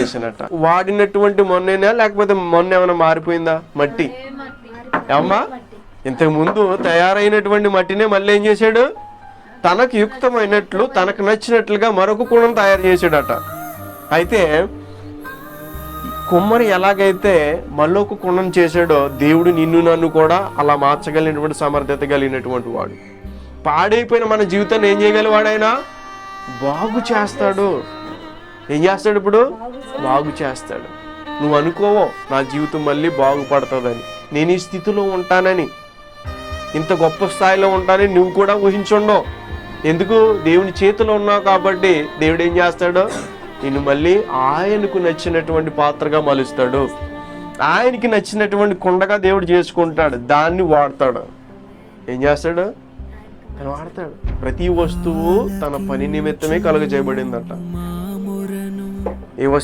చేసినట్ట. వాడినటువంటి మొన్నేనా లేకపోతే మొన్న ఏమైనా మారిపోయిందా? మట్టి. ఏమ్మా, ఇంతకు ముందు తయారైనటువంటి మట్టినే మళ్ళీ ఏం చేశాడు? తనకు యుక్తమైనట్లు తనకు నచ్చినట్లుగా మరొక కుండను తయారు చేశాడట. అయితే కుమ్మరి ఎలాగైతే మళ్ళొక కుండను చేశాడో దేవుడు నిన్ను నన్ను కూడా అలా మార్చగలిగినటువంటి సమర్థత కలిగినటువంటి వాడు. పాడైపోయిన మన జీవితాన్ని ఏం చేయగలివాడు? ఆయన బాగు చేస్తాడు. ఏం చేస్తాడు? ఇప్పుడు బాగు చేస్తాడు. నువ్వు అనుకోవో నా జీవితం మళ్ళీ బాగుపడుతుందని, నేను ఈ స్థితిలో ఉంటానని, ఇంత గొప్ప స్థాయిలో ఉంటానని నువ్వు కూడా ఊహించుండవు. ఎందుకు? దేవుని చేతిలో ఉన్నావు కాబట్టి దేవుడు ఏం చేస్తాడు? నిన్ను మళ్ళీ ఆయనకు నచ్చినటువంటి పాత్రగా మలుస్తాడు. ఆయనకి నచ్చినటువంటి కుండగా దేవుడు చేసుకుంటాడు. దాన్ని వాడతాడు. ఏం చేస్తాడు? తను వాడతాడు. ప్రతి వస్తువు తన పని నిమిత్తమే కలుగజేయబడిందట. ఏ వస్తువు